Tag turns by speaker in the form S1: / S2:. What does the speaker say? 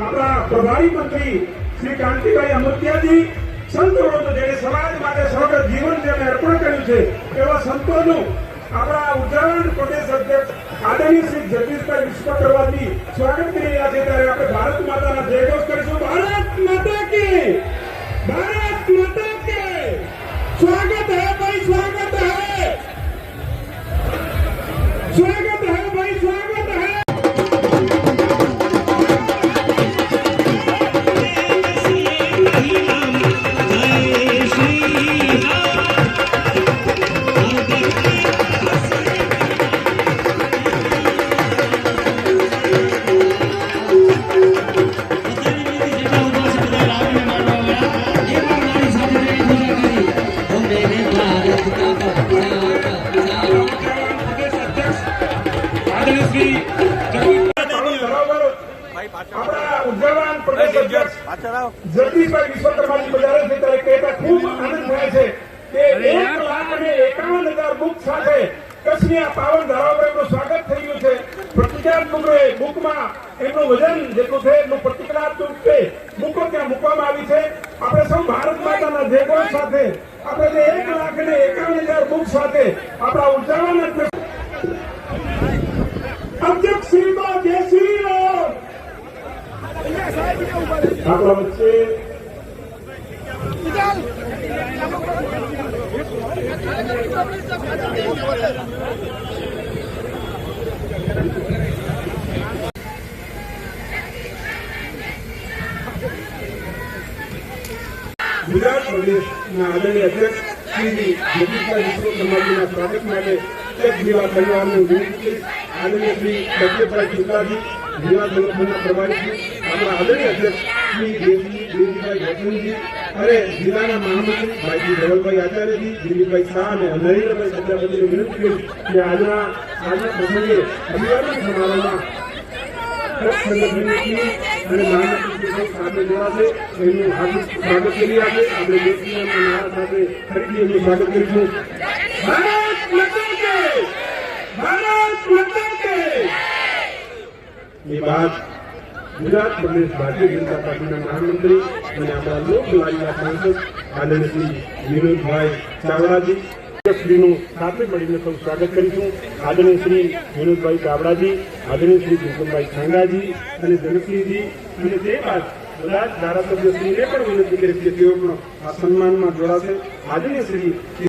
S1: આપણા પ્રભારી મંત્રી શ્રી કાંતિભાઈ અમૃતિયાજી, સંતોનો જેને સમાજ માટે સમગ્ર જીવન જેને અર્પણ કર્યું છે એવા સંતોનું આપણા ઉત્તરાખંડ પ્રદેશ અધ્યક્ષ આદરણીય શ્રી જગદીશભાઈ વિશ્વકર્માજી સ્વાગત કરી રહ્યા છે। ત્યારે આપણે ભારત માતાના જયઘોષ કરીશું। ભારત માતા કી, ભારત માતા કી, સ્વાગત હૈ ભાઈ, સ્વાગત હૈ, સ્વાગત હૈ ભાઈ, સ્વાગત હૈ। જગદીશભાઈ વિશ્વકર્માજી પધારે છે ત્યારે કહેતા ખૂબ આનંદ થાય છે કે 1,51,000 બુક સાથે કચ્છની આ પાવન ધારાઓ પર એમનું સ્વાગત થઈ ગયું છે। પ્રતિજ્ઞાત્મક બુકમાં એમનું વજન જેટલું છે એટલું પ્રતિજ્ઞાત્મક બુકો ત્યાં મૂકવામાં આવી છે। આપણે સૌ ભારત માતાના જયઘોષ સાથે આપણે જે 1,51,000 બુક સાથે આપણા ઉર્જાવાન અધ્યક્ષ શ્રીમાં જય શ્રી રામ। આપણા વચ્ચે ગુજરાત પ્રદેશના આદરણીય અધ્યક્ષ શ્રી જગદીશભાઈ વિશ્વકર્માજીના સ્વાગત માટે એક દીવા પરિવારનું વિનંતી। આદરણીય શ્રી સત્યભાઈ શુક્લાજી, દીવા સંગઠનના પ્રભારી, આપણા આદરણીય અધ્યક્ષ શ્રી દેવજીભાઈ ગૌતમજી અને જિલ્લાના મહામંત્રી ભાઈ ધવલભાઈ આચાર્યજી, દિલીપભાઈ શાહ અને નરેન્દ્રભાઈ પ્રજાપતિને વિનંતી કરી કે આજના પ્રસંગે અભિવાદન સમારોહમાં સંગઠનની અને મહામંત્રી સાથે જોડાશે એમનું હાર્દિક સ્વાગત કરી આપે। આપણે દેશના નારા સાથે ફરીથી એમનું સ્વાગત કરીશું। ભારત માતા કે, ભારત માતા કે। એ બાદ ગુજરાત પ્રદેશ ભારતીય જનતા પાર્ટીના મહામંત્રી અને આપણા લોકલાડીના સાંસદ આદરણીય શ્રી વિનોદભાઈ ચાવડાજી શ્રીનું સાથે મળીને સૌ સ્વાગત કરીશું। આદરણીય શ્રી વિનોદભાઈ ચાવડાજી, આદરણીય શ્રી ભૂપતભાઈ છાંગાજી અને જનશ્રીજી અને તે બાદ બધા જ ધારાસભ્યશ્રીને પણ વિનંતી કરી કે તેઓ પણ આ સન્માનમાં જોડાશે। આદરણીય શ્રી